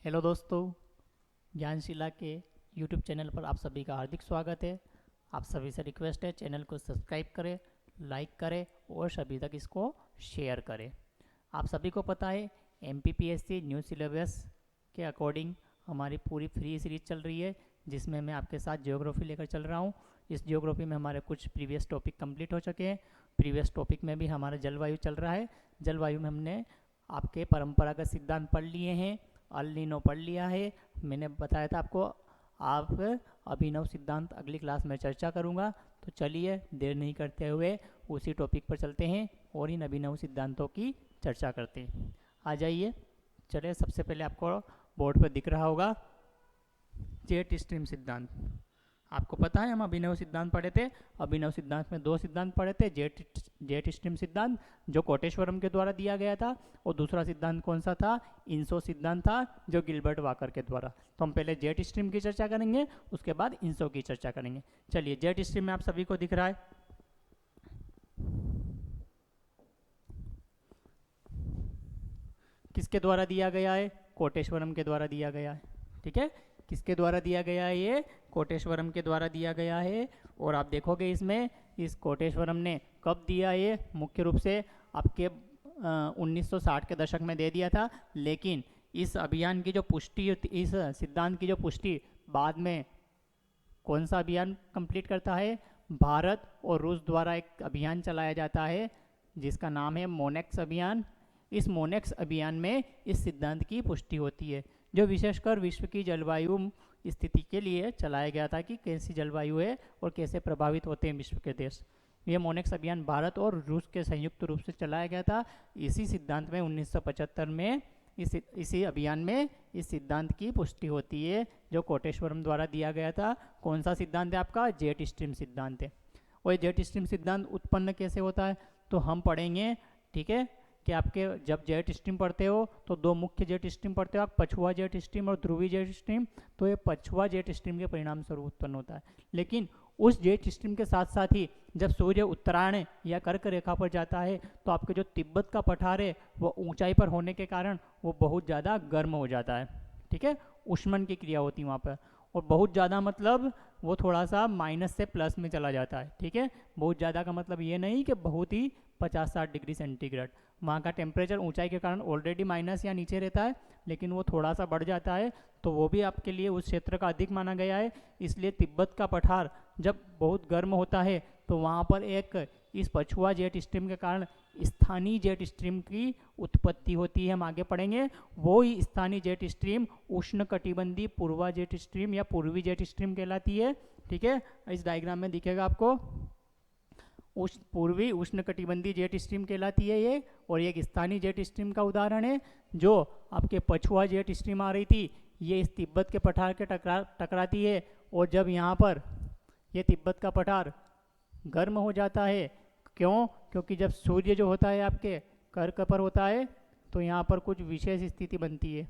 Hello दोस्तों, ज्ञानशिला के YouTube channel पर आप सभी का हार्दिक स्वागत है। आप सभी से रिक्वेस्ट है चैनल को सब्सक्राइब करें, लाइक करें और सभी तक इसको शेयर करें। आप सभी को पता है एमपीपीएससी न्यू सिलेबस के अकॉर्डिंग हमारी पूरी फ्री सीरीज चल रही है, जिसमें मैं आपके साथ ज्योग्राफी लेकर चल रहा हूँ। इस ज्योग्राफी में हमारे कुछ प्रीवियस टॉपिक कंप्लीट हो चुके हैं। प्रीवियस टॉपिक में भी हमारा जलवायु चल रहा है। जलवायु में हमने आपके परंपरागत सिद्धांत पढ़ लिए हैं, अल नीनो पढ़ लिया है। मैंने बताया था आपको आप अभिनव सिद्धांत अगली क्लास में चर्चा करूंगा। तो चलिए देर नहीं करते हुए उसी टॉपिक पर चलते हैं और इन अभिनव सिद्धांतों की चर्चा करते हैं। आ जाइए, चलिए। सबसे पहले आपको बोर्ड पर दिख रहा होगा जेट स्ट्रीम सिद्धांत। आपको पता है हम अभिनव सिद्धांत पढ़े थे। अभिनव सिद्धांत में दो सिद्धांत पढ़े थे, जेट स्ट्रीम सिद्धांत जो कोटेश्वरम के द्वारा दिया गया था, और दूसरा सिद्धांत कौन सा था? इंसो सिद्धांत था, जो गिलबर्ट वाकर के द्वारा। तो हम पहले जेट स्ट्रीम की चर्चा करेंगे, उसके बाद इंसो की चर्चा करेंगे। चलिए, जेट स्ट्रीम में आप सभी को दिख रहा है, किसके द्वारा दिया गया है? कोटेश्वरम के द्वारा दिया गया है। ठीक है, किसके द्वारा दिया गया है? ये कोटेश्वरम के द्वारा दिया गया है। और आप देखोगे इसमें इस कोटेश्वरम ने कब दिया? ये मुख्य रूप से आपके 1960 के दशक में दे दिया था। लेकिन इस अभियान की जो पुष्टि, इस सिद्धांत की जो पुष्टि बाद में कौन सा अभियान कंप्लीट करता है? भारत और रूस द्वारा एक अभियान चलाया जाता है जिसका नाम है मोनेक्स अभियान। इस मोनेक्स अभियान में इस सिद्धांत की पुष्टि होती है, जो विशेषकर विश्व की जलवायु स्थिति के लिए चलाया गया था कि कैसी जलवायु है और कैसे प्रभावित होते हैं विश्व के देश। यह मोनेक्स अभियान भारत और रूस के संयुक्त रूप से चलाया गया था। इसी सिद्धांत में 1975 में इसी अभियान में इस सिद्धांत की पुष्टि होती है, जो कोटेश्वरम द्वारा दिया गया था। कौन सा सिद्धांत है आपका? जेट स्ट्रीम सिद्धांत है। और जेट स्ट्रीम सिद्धांत उत्पन्न कैसे होता है तो हम पढ़ेंगे। ठीक है, कि आपके जब जेट स्ट्रीम पढ़ते हो तो दो मुख्य जेट स्ट्रीम पढ़ते हो आप, पछुआ जेट स्ट्रीम और ध्रुवीय जेट स्ट्रीम। तो ये पछुआ जेट स्ट्रीम के परिणाम स्वरूप उत्पन्न होता है। लेकिन उस जेट स्ट्रीम के साथ साथ ही जब सूर्य उत्तरायण या कर्क रेखा पर जाता है तो आपके जो तिब्बत का पठार है वो ऊंचाई पर होने के कारण वो बहुत ज़्यादा गर्म हो जाता है। ठीक है, ऊष्मन की क्रिया होती है वहाँ पर। और बहुत ज़्यादा मतलब वो थोड़ा सा माइनस से प्लस में चला जाता है। ठीक है, बहुत ज़्यादा का मतलब ये नहीं कि बहुत ही 50-60 डिग्री सेंटीग्रेड। वहाँ का टेम्परेचर ऊंचाई के कारण ऑलरेडी माइनस या नीचे रहता है, लेकिन वो थोड़ा सा बढ़ जाता है तो वो भी आपके लिए उस क्षेत्र का अधिक माना गया है। इसलिए तिब्बत का पठार जब बहुत गर्म होता है तो वहाँ पर एक इस पछुआ जेट स्ट्रीम के कारण स्थानीय जेट स्ट्रीम की उत्पत्ति होती है। हम आगे पढ़ेंगे। वो ही स्थानीय जेट स्ट्रीम उष्णकटिबंधीय पूर्वा जेट स्ट्रीम या पूर्वी जेट स्ट्रीम कहलाती है। ठीक है, इस डायग्राम में दिखेगा आपको पूर्वी उष्णकटिबंधीय जेट स्ट्रीम कहलाती है ये। और एक स्थानीय जेट स्ट्रीम का उदाहरण है जो आपके पछुआ जेट स्ट्रीम आ रही थी, ये इस तिब्बत के पठार के टकराती है। और जब यहाँ पर ये तिब्बत का पठार गर्म हो जाता है, क्यों? क्योंकि जब सूर्य जो होता है आपके कर्क पर होता है तो यहाँ पर कुछ विशेष स्थिति बनती है।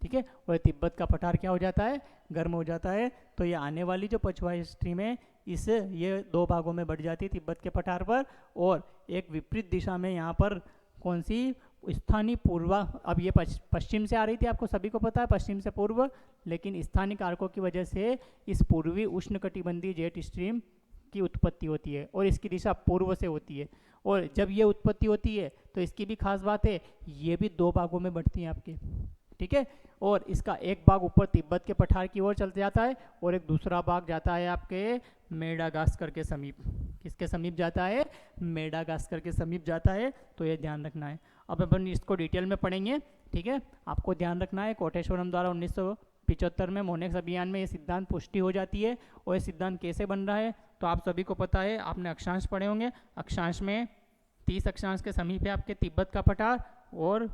ठीक है, और तिब्बत का पठार क्या हो जाता है? गर्म हो जाता है। तो ये आने वाली जो पछुआ स्ट्रीम है ये दो भागों में बढ़ जाती है तिब्बत के पठार पर, और एक विपरीत दिशा में यहाँ पर कौन सी? स्थानीय पूर्वा। अब ये पश्चिम से आ रही थी, आपको सभी को पता है, पश्चिम से पूर्व। लेकिन स्थानीय कारकों की वजह से इस पूर्वी उष्णकटिबंधीय जेट स्ट्रीम की उत्पत्ति होती है और इसकी दिशा पूर्व से होती है। और जब ये उत्पत्ति होती है तो इसकी भी खास बात है, ये भी दो भागों में बढ़ती है आपके। ठीक है, और इसका एक भाग ऊपर तिब्बत के पठार की ओर चल जाता है और एक दूसरा भाग जाता है आपके मेडागास्कर के समीप। किसके समीप जाता है? मेडागास्कर के समीप जाता है। तो ये ध्यान रखना है। अब अपन इसको डिटेल में पढ़ेंगे। ठीक है, आपको ध्यान रखना है कोटेश्वरम द्वारा 1975 में मोनेक्स अभियान में ये सिद्धांत पुष्टि हो जाती है। और ये सिद्धांत कैसे बन रहा है तो आप सभी को पता है, आपने अक्षांश पढ़े होंगे। अक्षांश में 30 अक्षांश के समीप है आपके तिब्बत का पठार, और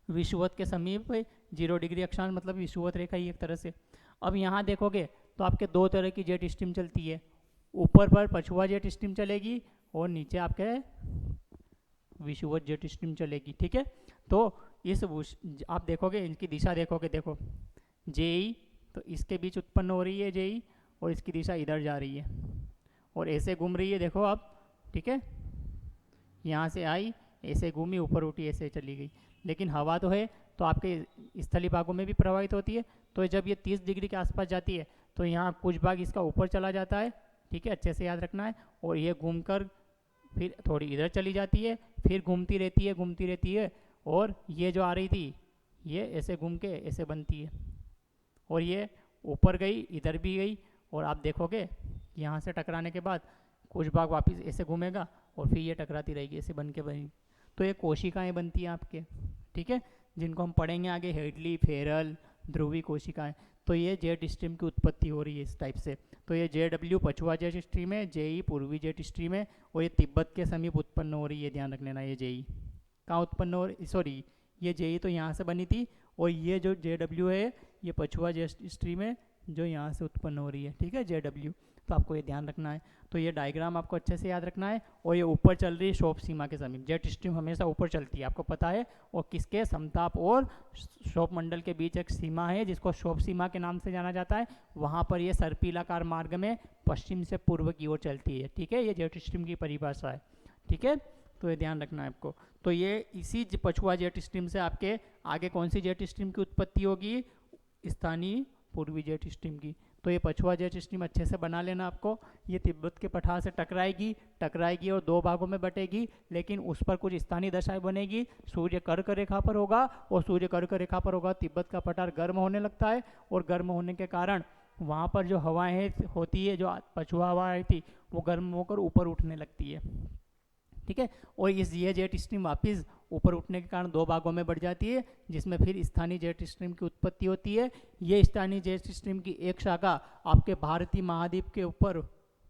विषुवत के समीप 0 डिग्री अक्षांश, मतलब विषुवत रेखा ही एक तरह से। अब यहाँ देखोगे तो आपके दो तरह की जेट स्ट्रीम चलती है। ऊपर पर पछुआ जेट स्ट्रीम चलेगी और नीचे आपके विषुवत जेट स्ट्रीम चलेगी। ठीक है, तो इस आप देखोगे इनकी दिशा देखोगे, देखो जेई तो इसके बीच उत्पन्न हो रही है जेई, और इसकी दिशा इधर जा रही है और ऐसे घूम रही है, देखो आप। ठीक है, यहाँ से आई, ऐसे घूमी, ऊपर उठी, ऐसे चली गई। लेकिन हवा तो है, तो आपके स्थलीय भागों में भी प्रभावित होती है। तो जब ये 30 डिग्री के आसपास जाती है तो यहाँ कुछ भाग इसका ऊपर चला जाता है, ठीक है, अच्छे से याद रखना है। और ये घूमकर फिर थोड़ी इधर चली जाती है, फिर घूमती रहती है, घूमती रहती है, और ये जो आ रही थी ये ऐसे घूम के ऐसे बनती है, और ये ऊपर गई, इधर भी गई, और आप देखोगे यहाँ से टकराने के बाद कुछ भाग वापस ऐसे घूमेगा और फिर ये टकराती रहेगी, ऐसे बन के बनी। तो ये कोशिकाएं बनती हैं आपके, ठीक है, जिनको हम पढ़ेंगे आगे, हेडली, फेरल, ध्रुवी कोशिकाएं। तो ये जेट स्ट्रीम की उत्पत्ति हो रही है इस टाइप से। तो ये JW पछुआ जेट स्ट्रीम है, JE पूर्वी जेट स्ट्रीम है, और ये तिब्बत के समीप उत्पन्न हो रही है, ध्यान रख लेना। ये JE कहाँ उत्पन्न हो रही, सॉरी ये JE तो यहाँ से बनी थी, और ये जो JW है ये पछुआ जेट स्ट्रीम है जो यहाँ से उत्पन्न हो रही है, ठीक है, JW। तो आपको ये ध्यान रखना है। तो ये डायग्राम आपको अच्छे से याद रखना है। और ये ऊपर चल रही है शोप सीमा के समीप, जेट स्ट्रीम हमेशा ऊपर चलती है, आपको पता है। और किसके, समताप और शोप मंडल के बीच एक सीमा है जिसको शोप सीमा के नाम से जाना जाता है। वहाँ पर ये सर्पिलाकार मार्ग में पश्चिम से पूर्व की ओर चलती है, ठीक है, ये जेट स्ट्रीम की परिभाषा है, ठीक है। तो ये ध्यान रखना है आपको। तो ये इसी पछुआ जेट स्ट्रीम से आपके आगे कौन सी जेट स्ट्रीम की उत्पत्ति होगी, स्थानीय पूर्वी जेट स्ट्रीम की। तो ये पछुआ जेट स्ट्रीम अच्छे से बना लेना आपको। ये तिब्बत के पठार से टकराएगी और दो भागों में बटेगी, लेकिन उस पर कुछ स्थानीय दशाएं बनेगी। सूर्य कर्क रेखा पर होगा, और सूर्य कर्क रेखा पर होगा तिब्बत का पठार गर्म होने लगता है, और गर्म होने के कारण वहाँ पर जो हवाएं होती है, जो पछुआ हवा आई थी, वो गर्म होकर ऊपर उठने लगती है, ठीक है। और ये जेट स्ट्रीम वापस ऊपर उठने के कारण दो भागों में बढ़ जाती है, जिसमें फिर स्थानीय जेट स्ट्रीम की उत्पत्ति होती है। ये स्थानीय जेट स्ट्रीम की एक शाखा आपके भारतीय महाद्वीप के ऊपर,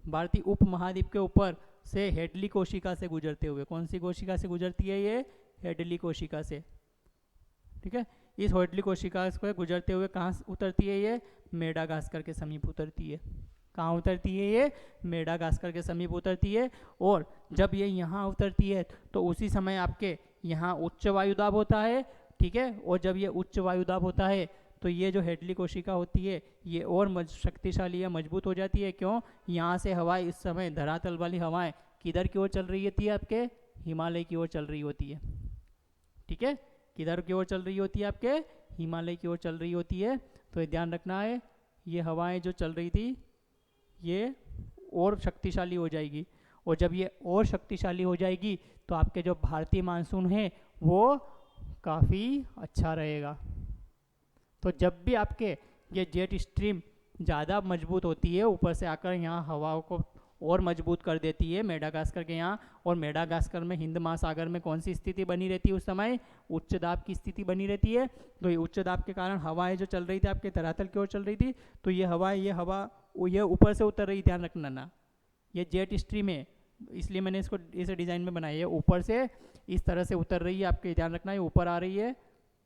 भारतीय उपमहाद्वीप के ऊपर से हेडली कोशिका से गुजरते हुए, कौन सी कोशिका से गुजरती है, ये हेडली कोशिका से, ठीक है। इस हेडली कोशिका से गुजरते हुए कहाँ उतरती है, ये मेडागास्कर के समीप उतरती है। कहाँ उतरती है, ये मेडागास्कर के समीप उतरती है। और जब ये यहाँ उतरती है तो उसी समय आपके यहाँ उच्च वायुदाब होता है, ठीक है। और जब ये उच्च वायुदाब होता है तो ये जो हेडली कोशिका होती है ये और शक्तिशाली या मजबूत हो जाती है। क्यों, यहाँ से हवाएं इस समय, धरातल वाली हवाएं किधर की ओर चल रही होती है, आपके हिमालय की ओर चल रही होती है, ठीक है। किधर की ओर चल रही होती है, आपके हिमालय की ओर चल रही होती है। तो ये ध्यान रखना है, ये हवाएं जो चल रही थी ये और शक्तिशाली हो जाएगी, और जब ये और शक्तिशाली हो जाएगी तो आपके जो भारतीय मानसून है वो काफ़ी अच्छा रहेगा। तो जब भी आपके ये जेट स्ट्रीम ज़्यादा मजबूत होती है, ऊपर से आकर यहाँ हवाओं को और मजबूत कर देती है मेडागास्कर के यहाँ, और मेडागास्कर में हिंद महासागर में कौन सी स्थिति बनी रहती है, उस समय उच्च दाब की स्थिति बनी रहती है। तो ये उच्च दाब के कारण हवाएं जो चल रही थी आपके धरातल की ओर चल रही थी, तो ये हवा ये ऊपर से उतर रही, ध्यान रखना ना, ये जेट स्ट्रीम है, इसलिए मैंने इसको इसे डिज़ाइन में बनाई है। ऊपर से इस तरह से उतर रही है, आपके ध्यान रखना है, ऊपर आ रही है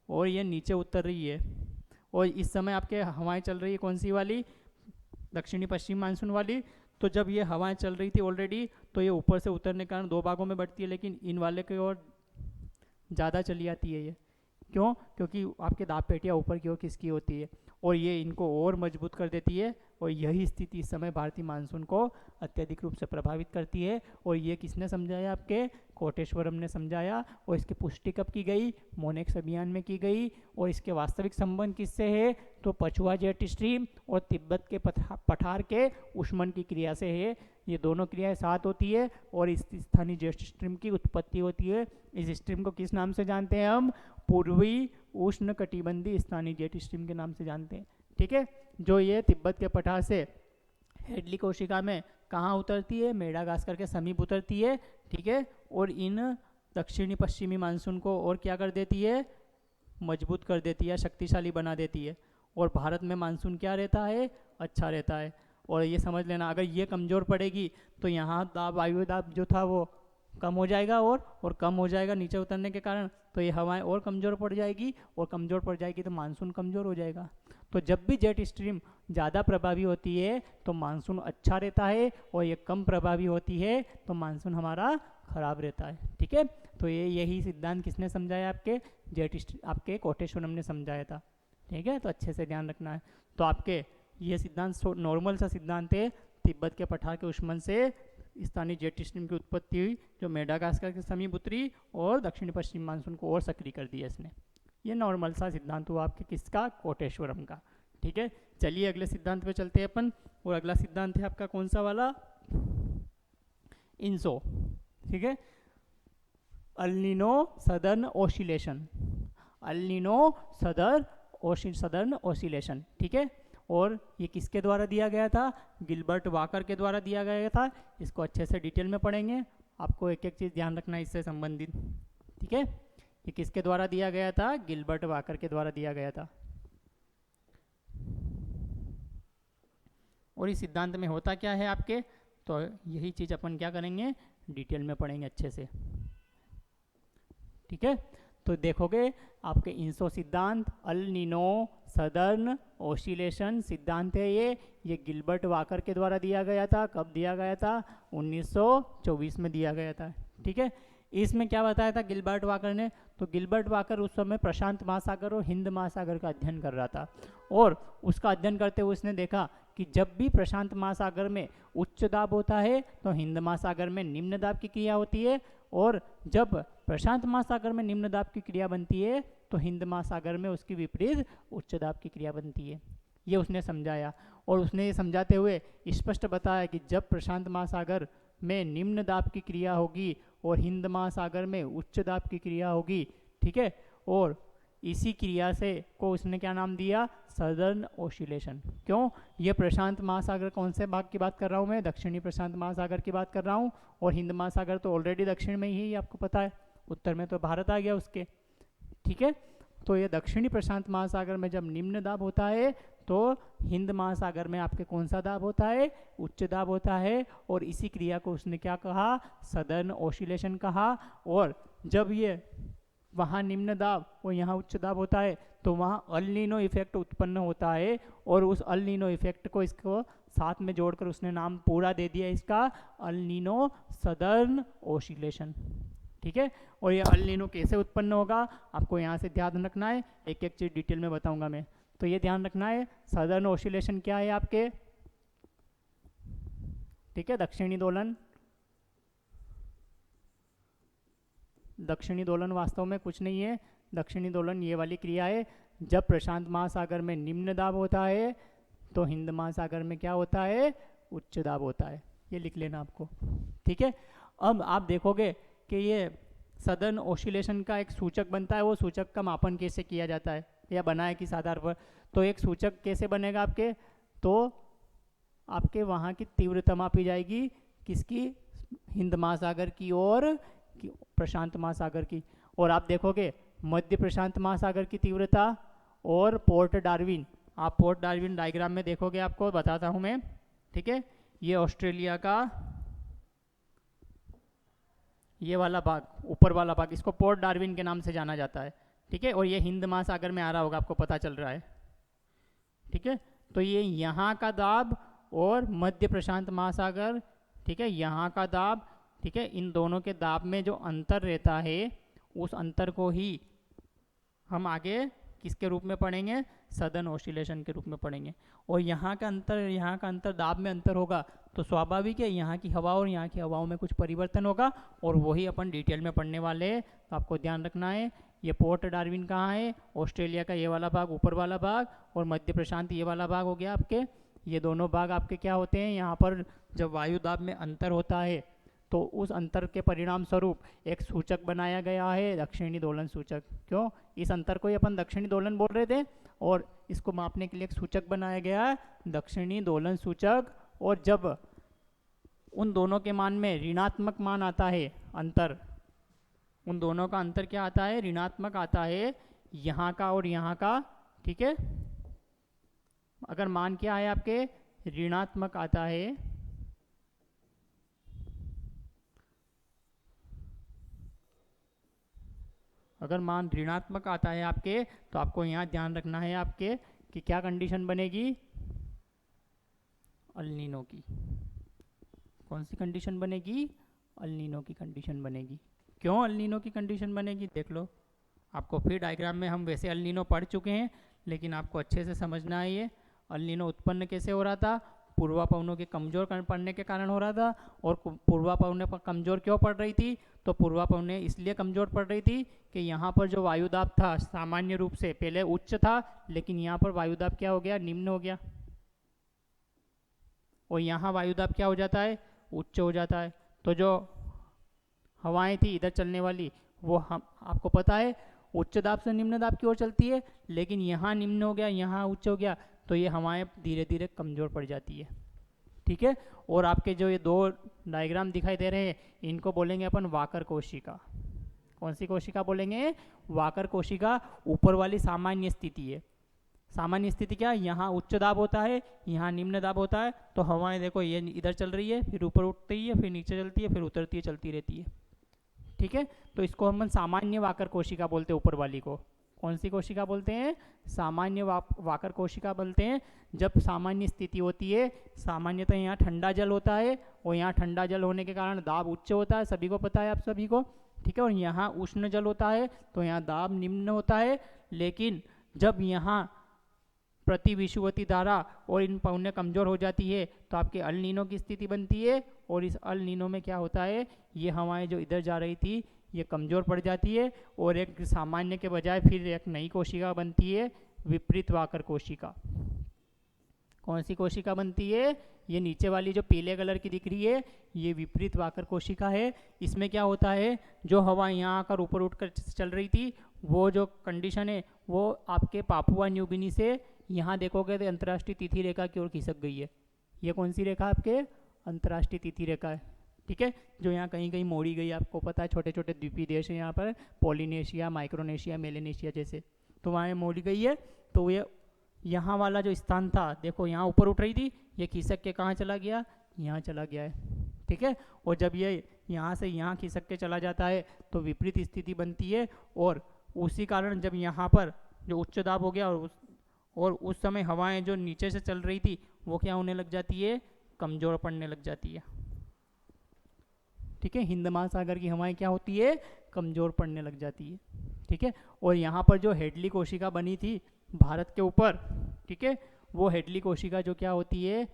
और ये नीचे उतर रही है। और इस समय आपके हवाएं चल रही है कौन सी वाली, दक्षिणी पश्चिम मानसून वाली। तो जब ये हवाएं चल रही थी ऑलरेडी, तो ये ऊपर से उतरने के कारण दो भागों में बढ़ती है, लेकिन इन वाले की ओर ज़्यादा चली आती है ये। क्यों, क्योंकि आपके दाब पेटियाँ ऊपर की ओर खिसकी होती है, और ये इनको और मजबूत कर देती है। और यही स्थिति इस समय भारतीय मानसून को अत्यधिक रूप से प्रभावित करती है। और ये किसने समझाया, आपके कोटेश्वरम ने समझाया। और इसकी पुष्टि कब की गई, मोनेक्स अभियान में की गई। और इसके वास्तविक संबंध किससे है, तो पछुआ जेट स्ट्रीम और तिब्बत के पठार के उष्मन की क्रिया से है। ये दोनों क्रियाएं साथ होती है और इस स्थानीय जेट स्ट्रीम की उत्पत्ति होती है। इस स्ट्रीम को किस नाम से जानते हैं हम, पूर्वी उष्ण कटिबंधीय स्थानीय जेट स्ट्रीम के नाम से जानते हैं, ठीक है। जो ये तिब्बत के पठार से हेडली कोशिका में कहाँ उतरती है, मेडागास्कर के समीप उतरती है, ठीक है। और इन दक्षिणी पश्चिमी मानसून को और क्या कर देती है, मजबूत कर देती है, शक्तिशाली बना देती है। और भारत में मानसून क्या रहता है, अच्छा रहता है। और ये समझ लेना, अगर ये कमज़ोर पड़ेगी तो यहाँ दाब, वायु दाब जो था वो कम हो जाएगा, और कम हो जाएगा नीचे उतरने के कारण, तो ये हवाएं और कमज़ोर पड़ जाएगी, और कमज़ोर पड़ जाएगी तो मानसून कमज़ोर हो जाएगा। तो जब भी जेट स्ट्रीम ज़्यादा प्रभावी होती है तो मानसून अच्छा रहता है, और ये कम प्रभावी होती है तो मानसून हमारा ख़राब रहता है, ठीक है। तो यही सिद्धांत किसने समझाया, आपके कोटेश्वरम ने समझाया था, ठीक है। तो अच्छे से ध्यान रखना है। तो आपके ये सिद्धांत नॉर्मल सा सिद्धांत है, तिब्बत के पठार के उष्मन से स्थानीय जेट स्ट्रीम की उत्पत्ति हुई जो मेडागास्कर के समीप उतरी और दक्षिण पश्चिम मानसून को और सक्रिय कर दिया इसने। ये नॉर्मल सा सिद्धांत हुआ आपके किसका, कोटेश्वरम का। ठीक है, चलिए अगले सिद्धांत पे चलते हैं अपन। और अगला सिद्धांत है आपका कौन सा वाला, इनसो। ठीक है, El Nino southern oscillation, El Nino southern oscillation. ठीक है, और ये किसके द्वारा दिया गया था, गिलबर्ट वाकर के द्वारा दिया गया था। इसको अच्छे से डिटेल में पढ़ेंगे, आपको एक एक चीज़ ध्यान रखना है इससे संबंधित। ठीक है, ये किसके द्वारा दिया गया था, गिलबर्ट वाकर के द्वारा दिया गया था। और इस सिद्धांत में होता क्या है आपके, तो यही चीज़ अपन क्या करेंगे, डिटेल में पढ़ेंगे अच्छे से। ठीक है, तो देखोगे आपके इनसो सिद्धांत, अल नीनो सदर्न ओसिलेशन सिद्धांत है ये गिलबर्ट वाकर के द्वारा दिया गया था। कब दिया गया था, 1924 में दिया गया था। ठीक है, इसमें क्या बताया था गिलबर्ट वाकर ने, तो गिलबर्ट वाकर उस समय प्रशांत महासागर और हिंद महासागर का अध्ययन कर रहा था। और उसका अध्ययन करते हुए उसने देखा कि जब भी प्रशांत महासागर में उच्च दाब होता है तो हिंद महासागर में निम्न दाब की क्रिया होती है, और जब प्रशांत महासागर में निम्न दाब की क्रिया बनती है तो हिंद महासागर में उसकी विपरीत उच्च दाब की क्रिया बनती है। ये उसने समझाया, और उसने ये समझाते हुए स्पष्ट बताया कि जब प्रशांत महासागर में निम्न दाब की क्रिया होगी और हिंद महासागर में उच्च दाब की क्रिया होगी, ठीक है, और इसी क्रिया से को उसने क्या नाम दिया, सदर्न ओसिलेशन। क्यों, ये प्रशांत महासागर कौन से भाग की बात कर रहा हूँ मैं, दक्षिणी प्रशांत महासागर की बात कर रहा हूँ, और हिंद महासागर तो ऑलरेडी दक्षिण में ही आपको पता है, उत्तर में तो भारत आ गया उसके। ठीक है, तो ये दक्षिणी प्रशांत महासागर में जब निम्न दाब होता है तो हिंद महासागर में आपके कौन सा दाब होता है, उच्च दाब होता है, और इसी क्रिया को उसने क्या कहा, सदर्न ओसिलेशन कहा। और जब ये वहाँ निम्न दाब और यहाँ उच्च दाब होता है तो वहाँ अल नीनो इफेक्ट उत्पन्न होता है, और उस अल नीनो इफेक्ट को इसको साथ में जोड़कर उसने नाम पूरा दे दिया इसका, अल नीनो सदर्न ओसिलेशन। ठीक है, और ये अल नीनो कैसे उत्पन्न होगा आपको यहाँ से ध्यान रखना है, एक एक चीज़ डिटेल में बताऊंगा मैं। तो ये ध्यान रखना है, सदर्न ओसिलेशन क्या है आपके, ठीक है, दक्षिणी दोलन। दक्षिणी दोलन वास्तव में कुछ नहीं है, दक्षिणी दोलन ये वाली क्रिया है, जब प्रशांत महासागर में निम्न दाब होता है तो हिंद महासागर में क्या होता है, उच्च दाब होता है। ये लिख लेना आपको। ठीक है, अब आप देखोगे कि ये सदर्न ओसिलेशन का एक सूचक बनता है, वो सूचक का मापन कैसे किया जाता है या बना है किस आधार पर, तो एक सूचक कैसे बनेगा आपके, तो आपके वहाँ की तीव्रता मापी जाएगी, किसकी, हिंद महासागर की और प्रशांत महासागर की। और आप देखोगे मध्य प्रशांत महासागर की तीव्रता और पोर्ट डार्विन, आप पोर्ट डार्विन डायग्राम में देखोगे, आपको बताता हूँ मैं। ठीक है, ये ऑस्ट्रेलिया का ये वाला भाग, ऊपर वाला भाग, इसको पोर्ट डार्विन के नाम से जाना जाता है। ठीक है, और ये हिंद महासागर में आ रहा होगा, आपको पता चल रहा है। ठीक है, तो ये यहाँ का दाब और मध्य प्रशांत महासागर, ठीक है, यहाँ का दाब, ठीक है, इन दोनों के दाब में जो अंतर रहता है उस अंतर को ही हम आगे किसके रूप में पढ़ेंगे, सदर्न ओसिलेशन के रूप में पढ़ेंगे। और यहाँ का अंतर दाब में अंतर होगा तो स्वाभाविक है यहाँ की हवा और यहाँ की हवाओं में कुछ परिवर्तन होगा, और वही अपन डिटेल में पढ़ने वाले हैं। तो आपको ध्यान रखना है, ये पोर्ट डार्विन कहाँ है, ऑस्ट्रेलिया का ये वाला भाग, ऊपर वाला भाग, और मध्य प्रशांत ये वाला भाग हो गया आपके। ये दोनों भाग आपके क्या होते हैं, यहाँ पर जब वायु दाब में अंतर होता है तो उस अंतर के परिणाम स्वरूप एक सूचक बनाया गया है, दक्षिणी दोलन सूचक। क्यों, इस अंतर को ही अपन दक्षिणी दोलन बोल रहे थे, और इसको मापने के लिए एक सूचक बनाया गया है, दक्षिणी दोलन सूचक। और जब उन दोनों के मान में ऋणात्मक मान आता है, अंतर, उन दोनों का अंतर क्या आता है, ऋणात्मक आता है, यहाँ का और यहाँ का। ठीक है, अगर मान क्या है आपके, ऋणात्मक आता है, अगर मान ऋणात्मक आता है आपके, तो आपको यहाँ ध्यान रखना है आपके कि क्या कंडीशन बनेगी, अल नीनो की। कौन सी कंडीशन बनेगी, अल नीनो की कंडीशन बनेगी। क्यों अल नीनो की कंडीशन बनेगी, देख लो। आपको फिर डायग्राम में हम वैसे अल नीनो पढ़ चुके हैं, लेकिन आपको अच्छे से समझना है ये अल नीनो उत्पन्न कैसे हो रहा था। पूर्वा पवनों के कमज़ोर पड़ने के कारण हो रहा था। और पूर्वा पवनें कमज़ोर क्यों पड़ रही थी? तो पूर्वा पवनें इसलिए कमज़ोर पड़ रही थी कि यहाँ पर जो वायुदाब था सामान्य रूप से पहले उच्च था, लेकिन यहाँ पर वायुदाब क्या हो गया? निम्न हो गया। और यहाँ वायुदाब क्या हो जाता है? उच्च हो जाता है। तो जो हवाएं थी इधर चलने वाली, वो हम आपको पता है उच्च दाब से निम्न दाब की ओर चलती है, लेकिन यहाँ निम्न हो गया, यहाँ उच्च हो गया, तो ये हवाएं धीरे धीरे कमज़ोर पड़ जाती है। ठीक है। और आपके जो ये दो डायग्राम दिखाई दे रहे हैं, इनको बोलेंगे अपन वाकर कोशिका। कौन सी कोशिका बोलेंगे? वाकर कोशिका। ऊपर वाली सामान्य स्थिति है। सामान्य स्थिति क्या? यहाँ उच्च दाब होता है, यहाँ निम्न दाब होता है, तो हवाएं देखो ये इधर चल रही है, फिर ऊपर उठती है, फिर नीचे चलती है, फिर उतरती है, चलती रहती है। ठीक है। तो इसको हम सामान्य वाकर कोशिका बोलते हैं। ऊपर वाली को कौन सी कोशिका बोलते हैं? सामान्य वाकर कोशिका बोलते हैं। जब सामान्य स्थिति होती है, सामान्यतः यहाँ ठंडा जल होता है, और यहाँ ठंडा जल होने के कारण दाब उच्च होता है, सभी को पता है, आप सभी को। ठीक है। और यहाँ उष्ण जल होता है, तो यहाँ दाब निम्न होता है। लेकिन जब यहाँ प्रति विषुवती धारा और इन पवनें कमज़ोर हो जाती है, तो आपके अल नीनो की स्थिति बनती है। और इस अल नीनो में क्या होता है? ये हवाएं जो इधर जा रही थी ये कमज़ोर पड़ जाती है, और एक सामान्य के बजाय फिर एक नई कोशिका बनती है, विपरीत वाकर कोशिका। कौन सी कोशिका बनती है? ये नीचे वाली जो पीले कलर की दिख रही है, ये विपरीत वाकर कोशिका है। इसमें क्या होता है? जो हवा यहाँ आकर ऊपर उठकर चल रही थी, वो जो कंडीशन है वो आपके पापुआ न्यू गिनी से यहाँ देखोगे तो अंतर्राष्ट्रीय तिथि रेखा की ओर खिसक गई है। ये कौन सी रेखा? आपके अंतर्राष्ट्रीय तिथि रेखा है। ठीक है। जो यहाँ कहीं कहीं मोड़ी गई, आपको पता है, छोटे छोटे द्वीपीय देश है यहाँ पर, पोलिनेशिया, माइक्रोनेशिया, मेलेनेशिया जैसे, तो वहाँ मोड़ी गई है। तो ये यहाँ वाला जो स्थान था, देखो यहाँ ऊपर उठ रही थी, ये खिसक के कहाँ चला गया? यहाँ चला गया है। ठीक है। और जब ये यहाँ से यहाँ खिसक के चला जाता है तो विपरीत स्थिति बनती है, और उसी कारण जब यहाँ पर जो उच्च दाब हो गया, और उस समय हवाएं जो नीचे से चल रही थी वो क्या होने लग जाती है? कमज़ोर पड़ने लग जाती है। ठीक है। हिंद महासागर की हवाएं क्या होती है? कमज़ोर पड़ने लग जाती है। ठीक है। और यहाँ पर जो हेडली कोशिका बनी थी भारत के ऊपर, ठीक है, वो हेडली कोशिका जो क्या होती है?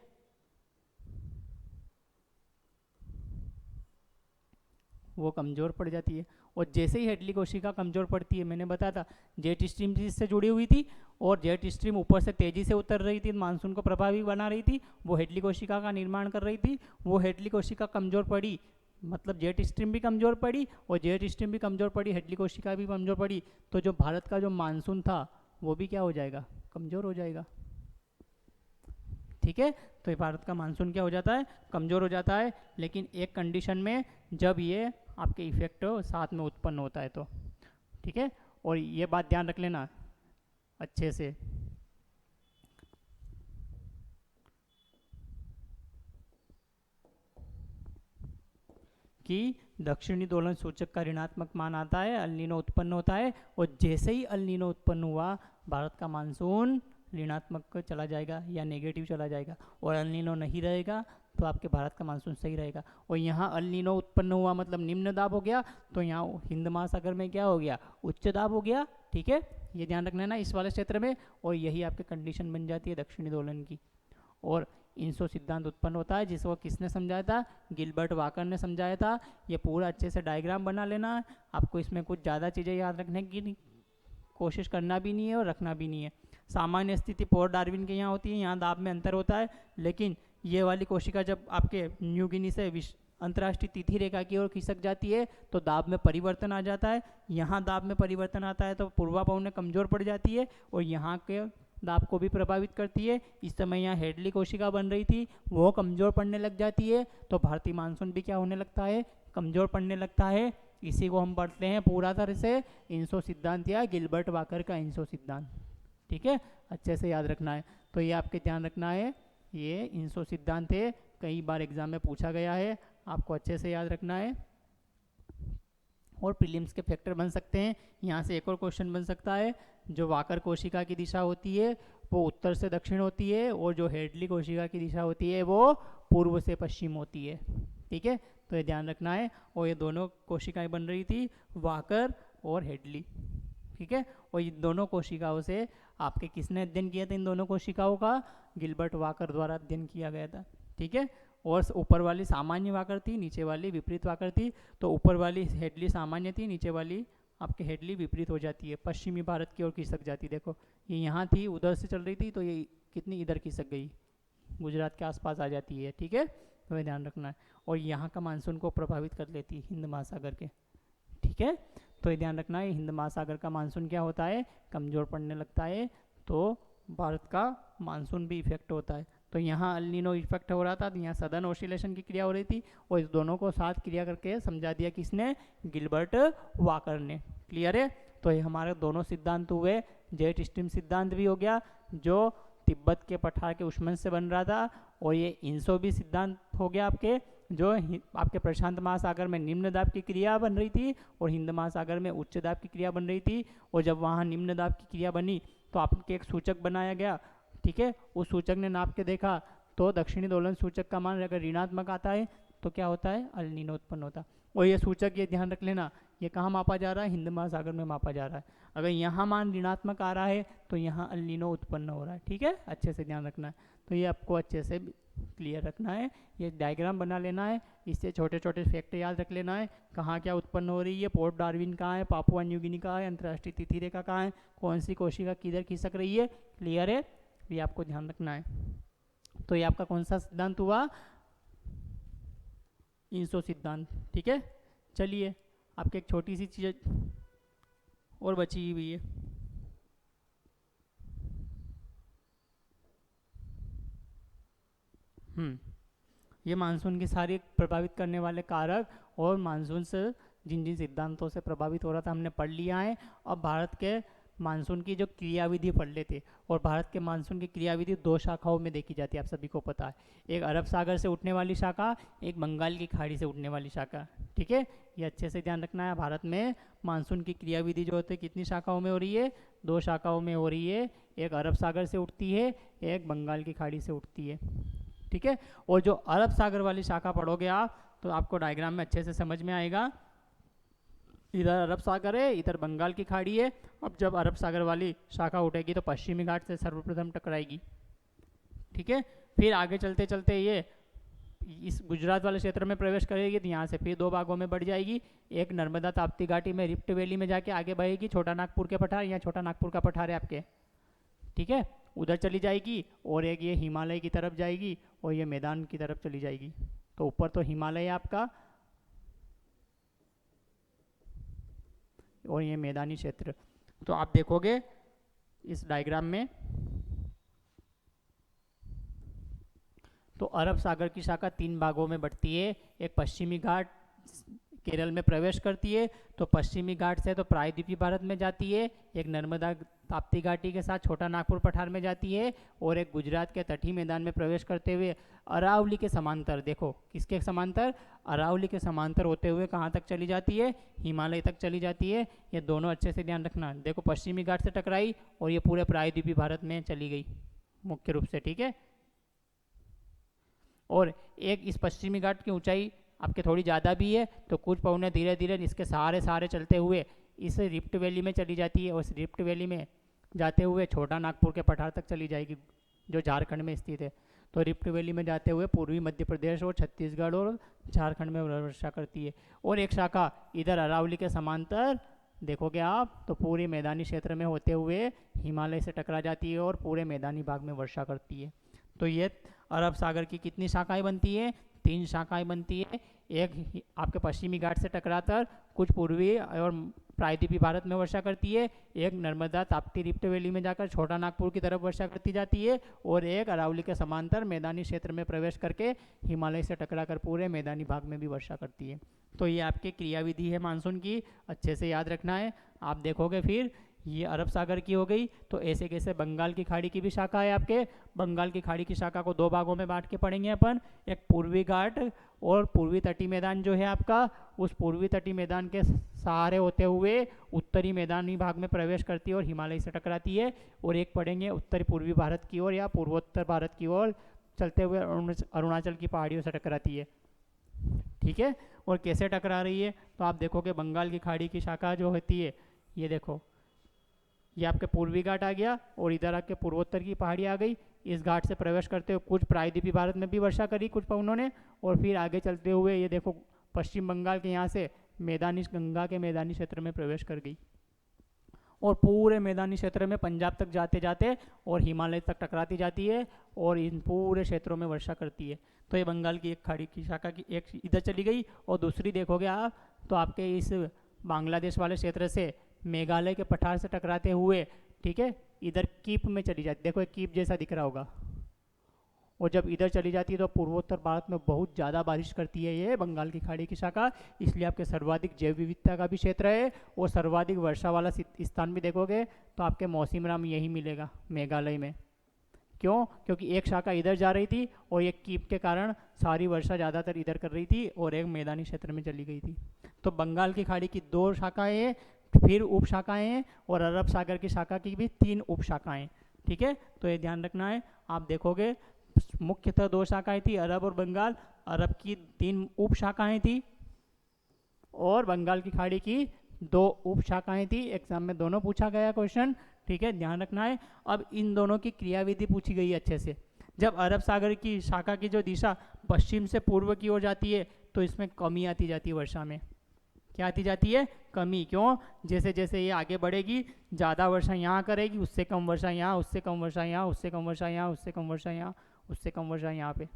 वो कमज़ोर पड़ जाती है। और जैसे ही हेडली कोशिका कमज़ोर पड़ती है, मैंने बताया था जेट स्ट्रीम जिससे जुड़ी हुई थी, और जेट स्ट्रीम ऊपर से तेज़ी से उतर रही थी, मानसून को प्रभावी बना रही थी, वो हेडली कोशिका का निर्माण कर रही थी। वो हेडली कोशिका कमज़ोर पड़ी, मतलब जेट स्ट्रीम भी कमज़ोर पड़ी, और जेट स्ट्रीम भी कमज़ोर पड़ी, हेडली कोशिका भी कमज़ोर पड़ी, तो जो भारत का जो मानसून था वो भी क्या हो जाएगा? कमज़ोर हो जाएगा। ठीक है। तो भारत का मानसून क्या हो जाता है? कमज़ोर हो जाता है। लेकिन एक कंडीशन में, जब ये आपके इफेक्ट साथ में उत्पन्न होता है तो। ठीक है। और ये बात ध्यान रख लेना अच्छे से, कि दक्षिणी दोलन सूचक का ऋणात्मक मान आता है, अल नीनो उत्पन्न होता है, और जैसे ही अल नीनो उत्पन्न हुआ, भारत का मानसून ऋणात्मक चला जाएगा या नेगेटिव चला जाएगा। और अल नीनो नहीं रहेगा तो आपके भारत का मानसून सही रहेगा। और यहाँ अल नीनो उत्पन्न हुआ मतलब निम्न दाब हो गया, तो यहाँ हिंद महासागर में क्या हो गया? उच्च दाब हो गया। ठीक है। ये ध्यान रखना ना इस वाले क्षेत्र में, और यही आपकी कंडीशन बन जाती है दक्षिणी दोलन की। और इंसो सिद्धांत उत्पन्न होता है, जिसको किसने समझाया था? गिलबर्ट वाकर ने समझाया था। ये पूरा अच्छे से डायग्राम बना लेना है आपको, इसमें कुछ ज़्यादा चीज़ें याद रखने की कोशिश करना भी नहीं है और रखना भी नहीं है। सामान्य स्थिति पोर डार्विन के यहाँ होती है, यहाँ दाब में अंतर होता है, लेकिन ये वाली कोशिका जब आपके न्यू गिनी से अंतर्राष्ट्रीय तिथि रेखा की ओर खिसक जाती है तो दाब में परिवर्तन आ जाता है। यहाँ दाब में परिवर्तन आता है तो पूर्वा पवनें कमज़ोर पड़ जाती है, और यहाँ के दाब को भी प्रभावित करती है। इस समय यहाँ हेडली कोशिका बन रही थी, वो कमज़ोर पड़ने लग जाती है, तो भारतीय मानसून भी क्या होने लगता है? कमज़ोर पड़ने लगता है। इसी को हम पढ़ते हैं पूरा तरह से इंसो सिद्धांत या गिलबर्ट वाकर का इंसो सिद्धांत। ठीक है। अच्छे से याद रखना है। तो ये आपके ध्यान रखना है, ये इंसो सिद्धांत है, कई बार एग्जाम में पूछा गया है, आपको अच्छे से याद रखना है। और प्रीलिम्स के फैक्टर बन सकते हैं। यहाँ से एक और क्वेश्चन बन सकता है, जो वाकर कोशिका की दिशा होती है वो उत्तर से दक्षिण होती है, और जो हेडली कोशिका की दिशा होती है वो पूर्व से पश्चिम होती है। ठीक है। तो ये ध्यान रखना है। और ये दोनों कोशिकाएं बन रही थी, वाकर और हेडली। ठीक है। और ये दोनों कोशिकाओं से आपके किसने अध्ययन किया था इन दोनों कोशिकाओं का? गिलबर्ट वाकर द्वारा अध्ययन किया गया था। ठीक है, और ऊपर वाली सामान्य वाकर थी, नीचे वाली विपरीत वाकर थी। तो ऊपर वाली हेडली सामान्य थी, नीचे वाली आपके हेडली विपरीत हो जाती है, पश्चिमी भारत की ओर खिसक जाती। देखो ये यहाँ थी, उधर से चल रही थी, तो ये कितनी इधर खिसक गई, गुजरात के आसपास आ जाती है। ठीक है, तो ये ध्यान रखना है। और यहाँ का मानसून को प्रभावित कर लेती है हिंद महासागर के। ठीक है, तो ये ध्यान रखना है, हिंद महासागर का मानसून क्या होता है? कमज़ोर पड़ने लगता है, तो भारत का मानसून भी इफेक्ट होता है। तो यहाँ अल नीनो इफेक्ट हो रहा था, तो यहाँ सदर्न ऑसिलेशन की क्रिया हो रही थी, और इस दोनों को साथ क्रिया करके समझा दिया किसने? गिलबर्ट वाकर ने। क्लियर है? तो ये हमारे दोनों सिद्धांत हुए। जेट स्ट्रीम सिद्धांत भी हो गया जो तिब्बत के पठार के उष्मन से बन रहा था, और ये इंसो भी सिद्धांत हो गया आपके, जो आपके प्रशांत महासागर में निम्न दाब की क्रिया बन रही थी और हिंद महासागर में उच्च दाब की क्रिया बन रही थी। और जब वहाँ निम्न दाब की क्रिया बनी तो आपके एक सूचक बनाया गया। ठीक है, उस सूचक ने नाप के देखा तो दक्षिणी दोलन सूचक का मान अगर ऋणात्मक आता है तो क्या होता है? अल नीनो उत्पन्न होता है। और ये सूचक, ये ध्यान रख लेना, ये कहाँ मापा जा रहा है? हिंद महासागर में मापा जा रहा है। अगर यहाँ मान ऋणात्मक आ रहा है तो यहाँ अल नीनो उत्पन्न हो रहा है। ठीक है, अच्छे से ध्यान रखना है। तो ये आपको अच्छे से क्लियर रखना है, ये डायग्राम बना लेना है, इससे छोटे छोटे फैक्ट याद रख लेना है। कहाँ क्या उत्पन्न हो रही है, पोर्ट डार्विन कहाँ है, पापुआ न्यू गिनी कहाँ है, अंतर्राष्ट्रीय तिथि रेखा कहाँ है, कौन सी कोशिका किधर खिसक रही है। क्लियर है? ये आपको ध्यान रखना है। तो ये आपका कौन सा सिद्धांत हुआ? इंसो सिद्धांत। ठीक है, चलिए आपके एक छोटी सी चीज और बची हुई है। ये मानसून की सारी प्रभावित करने वाले कारक और मानसून से जिन जिन सिद्धांतों से प्रभावित हो रहा था हमने पढ़ लिया है। अब भारत के मानसून की जो क्रियाविधि पढ़ लेते, और भारत के मानसून की क्रियाविधि दो शाखाओं में देखी जाती है, आप सभी को पता है। एक अरब सागर से उठने वाली शाखा, एक बंगाल की खाड़ी से उठने वाली शाखा। ठीक है, ये अच्छे से ध्यान रखना है। भारत में मानसून की क्रियाविधि जो होती है कितनी शाखाओं में हो रही है? दो शाखाओं में हो रही है। एक अरब सागर से उठती है, एक बंगाल की खाड़ी से उठती है। ठीक है, और जो अरब सागर वाली शाखा पढ़ोगे आप तो आपको डायग्राम में अच्छे से समझ में आएगा। इधर अरब सागर है, इधर बंगाल की खाड़ी है। अब जब अरब सागर वाली शाखा उठेगी तो पश्चिमी घाट से सर्वप्रथम टकराएगी। ठीक है, फिर आगे चलते चलते ये इस गुजरात वाले क्षेत्र में प्रवेश करेगी, तो यहाँ से फिर दो भागों में बढ़ जाएगी। एक नर्मदा ताप्ती घाटी में रिफ्ट वैली में जाके आगे बढ़ेगी, छोटा नागपुर के पठार, यहाँ छोटा नागपुर का पठार है आपके। ठीक है, उधर चली जाएगी, और एक ये हिमालय की तरफ जाएगी, और ये मैदान की तरफ चली जाएगी। तो ऊपर तो हिमालय है आपका, और ये मैदानी क्षेत्र। तो आप देखोगे इस डायग्राम में, तो अरब सागर की शाखा तीन भागों में बढ़ती है। एक पश्चिमी घाट केरल में प्रवेश करती है, तो पश्चिमी घाट से तो प्रायद्वीपीय भारत में जाती है। एक नर्मदा ताप्ती घाटी के साथ छोटा नागपुर पठार में जाती है, और एक गुजरात के तटीय मैदान में प्रवेश करते हुए अरावली के समांतर, देखो किसके समांतर? अरावली के समांतर होते हुए कहाँ तक चली जाती है? हिमालय तक चली जाती है। ये दोनों अच्छे से ध्यान रखना। देखो पश्चिमी घाट से टकराई और ये पूरे प्रायद्वीपीय भारत में चली गई मुख्य रूप से। ठीक है, और एक इस पश्चिमी घाट की ऊंचाई आपके थोड़ी ज़्यादा भी है, तो कुछ पौने धीरे धीरे इसके सहारे चलते हुए इस रिफ्ट वैली में चली जाती है, और इस रिफ्ट वैली में जाते हुए छोटा नागपुर के पठार तक चली जाएगी जो झारखंड में स्थित है। तो रिफ्ट वैली में जाते हुए पूर्वी मध्य प्रदेश और छत्तीसगढ़ और झारखंड में वर्षा करती है। और एक शाखा इधर अरावली के समांतर देखोगे आप तो पूरे मैदानी क्षेत्र में होते हुए हिमालय से टकरा जाती है और पूरे मैदानी भाग में वर्षा करती है। तो ये अरब सागर की कितनी शाखाएं बनती है? तीन शाखाएं बनती है। एक आपके पश्चिमी घाट से टकराकर कुछ पूर्वी और प्रायद्वीपीय भारत में वर्षा करती है, एक नर्मदा ताप्ती रिफ्ट वैली में जाकर छोटा नागपुर की तरफ वर्षा करती जाती है, और एक अरावली के समांतर मैदानी क्षेत्र में प्रवेश करके हिमालय से टकराकर पूरे मैदानी भाग में भी वर्षा करती है। तो ये आपकी क्रियाविधि है मानसून की, अच्छे से याद रखना है। आप देखोगे फिर ये अरब सागर की हो गई, तो ऐसे कैसे बंगाल की खाड़ी की भी शाखा है आपके। बंगाल की खाड़ी की शाखा को दो भागों में बांट के पढ़ेंगे अपन। एक पूर्वी घाट और पूर्वी तटीय मैदान जो है आपका, उस पूर्वी तटीय मैदान के सहारे होते हुए उत्तरी मैदानी भाग में प्रवेश करती है और हिमालय से टकराती है। और एक पढ़ेंगे उत्तरी पूर्वी भारत की ओर या पूर्वोत्तर भारत की ओर चलते हुए अरुणाचल की पहाड़ियों से टकराती है। ठीक है, और कैसे टकरा रही है तो आप देखोगे बंगाल की खाड़ी की शाखा जो होती है, ये देखो ये आपके पूर्वी घाट आ गया और इधर आपके पूर्वोत्तर की पहाड़ी आ गई। इस घाट से प्रवेश करते हुए कुछ प्रायद्वीपीय भारत में भी वर्षा करी कुछ पवनों ने, और फिर आगे चलते हुए ये देखो पश्चिम बंगाल के यहाँ से मैदानी गंगा के मैदानी क्षेत्र में प्रवेश कर गई और पूरे मैदानी क्षेत्र में पंजाब तक जाते जाते और हिमालय तक टकराती जाती है और इन पूरे क्षेत्रों में वर्षा करती है। तो ये बंगाल की एक खाड़ी की शाखा की एक इधर चली गई, और दूसरी देखोगे आप तो आपके इस बांग्लादेश वाले क्षेत्र से मेघालय के पठार से टकराते हुए, ठीक है, इधर कीप में चली जाती। देखो एक कीप जैसा दिख रहा होगा, और जब इधर चली जाती है तो पूर्वोत्तर भारत में बहुत ज़्यादा बारिश करती है ये बंगाल की खाड़ी की शाखा, इसलिए आपके सर्वाधिक जैव विविधता का भी क्षेत्र है और सर्वाधिक वर्षा वाला स्थान भी देखोगे तो आपके मौसिमराम यही मिलेगा मेघालय में। क्यों? क्योंकि एक शाखा इधर जा रही थी और एक कीप के कारण सारी वर्षा ज़्यादातर इधर कर रही थी और एक मैदानी क्षेत्र में चली गई थी। तो बंगाल की खाड़ी की 2 शाखाएँ हैं, फिर उप शाखाएँ हैं, और अरब सागर की शाखा की भी 3 उप शाखाएँ, ठीक है। तो ये ध्यान रखना है। आप देखोगे मुख्यतः 2 शाखाएं थी, अरब और बंगाल। अरब की 3 उप शाखाएं थी और बंगाल की खाड़ी की 2 उप शाखाएं थी। एग्जाम में दोनों पूछा गया क्वेश्चन, ठीक है, ध्यान रखना है। अब इन दोनों की क्रियाविधि पूछी गई है अच्छे से। जब अरब सागर की शाखा की जो दिशा पश्चिम से पूर्व की ओर जाती है तो इसमें कमी आती जाती है वर्षा में। क्या आती जाती है? कमी। क्यों? जैसे जैसे ये आगे बढ़ेगी ज़्यादा वर्षा यहाँ करेगी, उससे कम वर्षा यहाँ, उससे कम वर्षा यहाँ, उससे कम वर्षा यहाँ, उससे कम वर्षा यहाँ, उससे कम वर्षा यहाँ पे।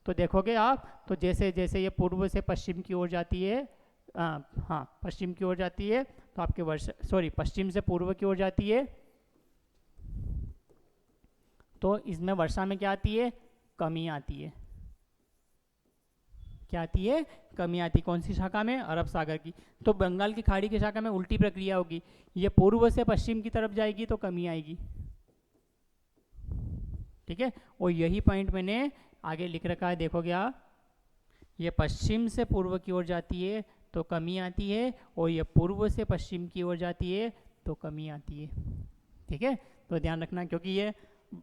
तो देखोगे आप तो जैसे जैसे ये पूर्व से पश्चिम की ओर जाती है, हाँ पश्चिम की ओर जाती है तो आपके वर्षा पश्चिम से पूर्व की ओर जाती है तो इसमें वर्षा में क्या आती है? कमी आती है। क्या आती है? कमी आती। कौन सी शाखा में? अरब सागर की। तो बंगाल की खाड़ी की शाखा में उल्टी प्रक्रिया होगी, ये पूर्व से पश्चिम की तरफ जाएगी तो कमी आएगी, ठीक है। और यही पॉइंट मैंने आगे लिख रखा है, देखोगे आप, ये पश्चिम से पूर्व की ओर जाती है तो कमी आती है और ये पूर्व से पश्चिम की ओर जाती है तो कमी आती है, ठीक है। तो ध्यान रखना, क्योंकि ये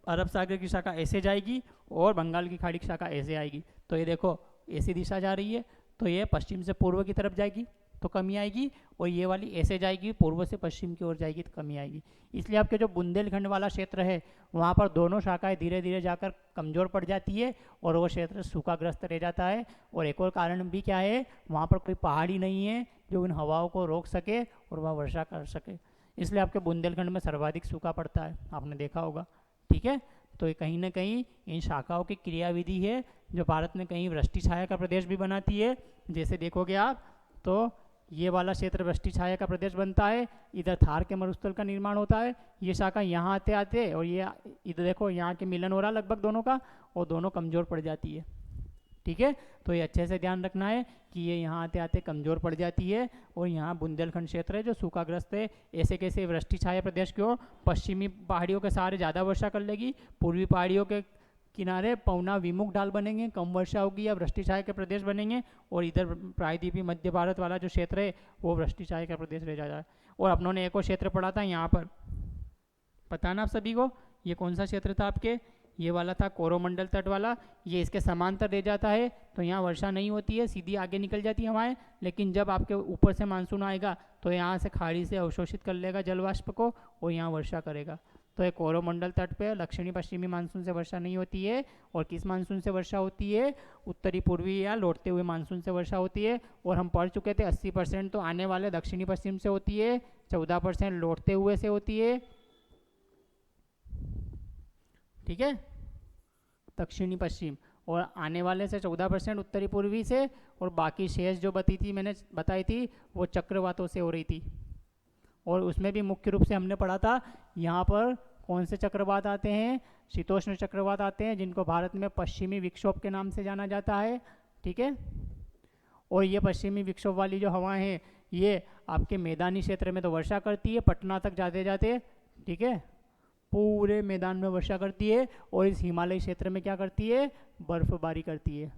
अरब सागर की शाखा ऐसे जाएगी और बंगाल की खाड़ी की शाखा ऐसे आएगी। तो ये देखो ऐसी दिशा जा रही है तो ये पश्चिम से पूर्व की तरफ जाएगी तो कमी आएगी, और ये वाली ऐसे जाएगी पूर्व से पश्चिम की ओर जाएगी तो कमी आएगी। इसलिए आपके जो बुंदेलखंड वाला क्षेत्र है वहाँ पर दोनों शाखाएं धीरे धीरे जाकर कमज़ोर पड़ जाती है और वो क्षेत्र सूखाग्रस्त रह जाता है। और एक और कारण भी क्या है, वहाँ पर कोई पहाड़ी नहीं है जो इन हवाओं को रोक सके और वह वर्षा कर सके, इसलिए आपके बुंदेलखंड में सर्वाधिक सूखा पड़ता है, आपने देखा होगा, ठीक है। तो ये कहीं ना कहीं इन शाखाओं की क्रियाविधि है जो भारत में कहीं वृष्टि छाया का प्रदेश भी बनाती है। जैसे देखोगे आप तो ये वाला क्षेत्र वृष्टि छाया का प्रदेश बनता है, इधर थार के मरुस्थल का निर्माण होता है, ये शाखा यहाँ आते आते और ये इधर देखो यहाँ के मिलन हो रहा लगभग दोनों का, और दोनों कमज़ोर पड़ जाती है, ठीक है। तो ये अच्छे से ध्यान रखना है कि ये यहाँ आते आते कमज़ोर पड़ जाती है और यहाँ बुंदेलखंड क्षेत्र है जो सूखाग्रस्त है। ऐसे कैसे वृष्टि छाया प्रदेश क्यों? पश्चिमी पहाड़ियों के सहारे ज़्यादा वर्षा कर लेगी, पूर्वी पहाड़ियों के किनारे पवना विमुख ढाल बनेंगे, कम वर्षा होगी या वृष्टि छाया के प्रदेश बनेंगे, और इधर प्रायद्वीपीय मध्य भारत वाला जो क्षेत्र है वो वृष्टि छाया का प्रदेश रह जाता है। और अपनों ने एक और क्षेत्र पढ़ा था यहाँ पर, पता ना आप सभी को, ये कौन सा क्षेत्र था आपके? ये वाला था कोरोमंडल तट वाला। ये इसके समांतर रह जाता है तो यहाँ वर्षा नहीं होती है, सीधी आगे निकल जाती है हवाएं, लेकिन जब आपके ऊपर से मानसून आएगा तो यहाँ से खाड़ी से अवशोषित कर लेगा जलवाष्प को और यहाँ वर्षा करेगा। तो ये कोरोमंडल तट पे दक्षिणी पश्चिमी मानसून से वर्षा नहीं होती है। और किस मानसून से वर्षा होती है? उत्तरी पूर्वी या लौटते हुए मानसून से वर्षा होती है। और हम पढ़ चुके थे 80% तो आने वाले दक्षिणी पश्चिम से होती है, 14% लौटते हुए से होती है, ठीक है, दक्षिणी पश्चिम, और आने वाले से 14% उत्तरी पूर्वी से, और बाकी शेष जो मैंने बताई थी वो चक्रवातों से हो रही थी। और उसमें भी मुख्य रूप से हमने पढ़ा था यहाँ पर कौन से चक्रवात आते हैं? शीतोष्ण चक्रवात आते हैं, जिनको भारत में पश्चिमी विक्षोभ के नाम से जाना जाता है, ठीक है। और ये पश्चिमी विक्षोभ वाली जो हवाएं हैं ये आपके मैदानी क्षेत्र में तो वर्षा करती है पटना तक जाते जाते, ठीक है, पूरे मैदान में वर्षा करती है, और इस हिमालय क्षेत्र में क्या करती है? बर्फबारी करती है।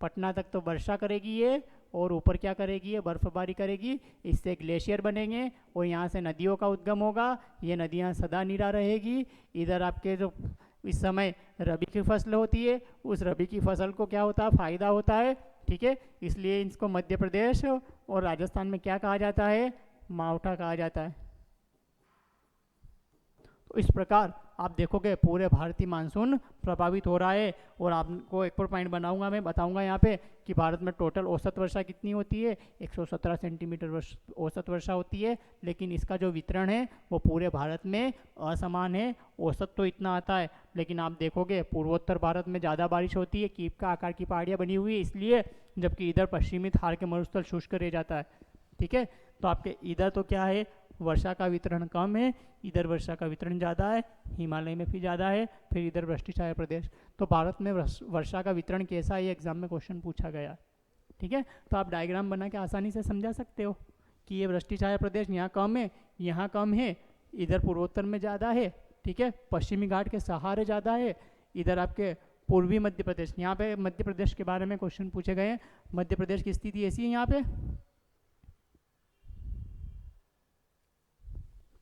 पटना तक तो वर्षा करेगी ये, और ऊपर क्या करेगी? ये बर्फबारी करेगी, इससे ग्लेशियर बनेंगे और यहाँ से नदियों का उद्गम होगा। ये नदियाँ सदा नीरा रहेगी। इधर आपके जो इस समय रबी की फसल होती है उस रबी की फसल को क्या होता है? फ़ायदा होता है, ठीक है। इसलिए इसको मध्य प्रदेश और राजस्थान में क्या कहा जाता है? मावठा कहा जाता है, इस प्रकार आप देखोगे पूरे भारतीय मानसून प्रभावित हो रहा है। और आपको एक और पॉइंट बनाऊंगा, मैं बताऊंगा यहाँ पे कि भारत में टोटल औसत वर्षा कितनी होती है, 117 सेंटीमीटर औसत वर्षा होती है। लेकिन इसका जो वितरण है वो पूरे भारत में असमान है। औसत तो इतना आता है, लेकिन आप देखोगे पूर्वोत्तर भारत में ज़्यादा बारिश होती है, कीप का आकार की पहाड़ियाँ बनी हुई है इसलिए, जबकि इधर पश्चिमी थार के मरुस्थल शुष्क रह जाता है। ठीक है, तो आपके इधर तो क्या है, वर्षा का वितरण कम है, इधर वर्षा का वितरण ज़्यादा है, हिमालय में भी ज़्यादा है, फिर इधर वृष्टि छाया प्रदेश। तो भारत में वर्षा का वितरण कैसा है, ये एग्जाम में क्वेश्चन पूछा गया। ठीक है, तो आप डायग्राम बना के आसानी से समझा सकते हो कि ये वृष्टि छाया प्रदेश यहाँ कम है, यहाँ कम है, इधर पूर्वोत्तर में ज़्यादा है। ठीक है, पश्चिमी घाट के सहारे ज़्यादा है, इधर आपके पूर्वी मध्य प्रदेश, यहाँ पे मध्य प्रदेश के बारे में क्वेश्चन पूछे गए हैं। मध्य प्रदेश की स्थिति ऐसी है यहाँ पे।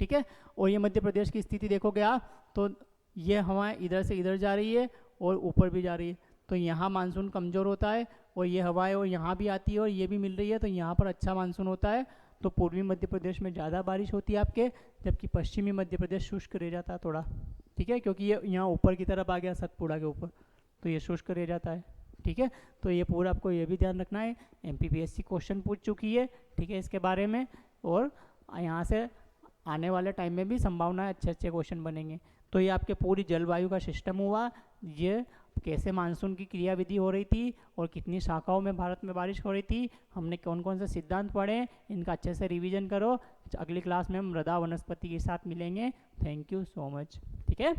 ठीक है, और ये मध्य प्रदेश की स्थिति देखोगे आप तो ये हवाएं इधर से इधर जा रही है और ऊपर भी जा रही है, तो यहाँ मानसून कमज़ोर होता है, और ये हवाएं और यहाँ भी आती है और ये भी मिल रही है, तो यहाँ पर अच्छा मानसून होता है। तो पूर्वी मध्य प्रदेश में ज़्यादा बारिश होती है आपके, जबकि पश्चिमी मध्य प्रदेश शुष्क रह जाता है थोड़ा। ठीक है, क्योंकि ये यहाँ ऊपर की तरफ आ गया सतपुड़ा के ऊपर, तो ये शुष्क रह जाता है। ठीक है, तो ये पूरा आपको ये भी ध्यान रखना है, MPPSC क्वेश्चन पूछ चुकी है। ठीक है, इसके बारे में, और यहाँ से आने वाले टाइम में भी संभावना है अच्छे अच्छे क्वेश्चन बनेंगे। तो ये आपके पूरी जलवायु का सिस्टम हुआ, ये कैसे मानसून की क्रियाविधि हो रही थी और कितनी शाखाओं में भारत में बारिश हो रही थी, हमने कौन कौन से सिद्धांत पढ़े, इनका अच्छे से रिवीजन करो। अगली क्लास में हम मृदा वनस्पति के साथ मिलेंगे। Thank you so much. ठीक है।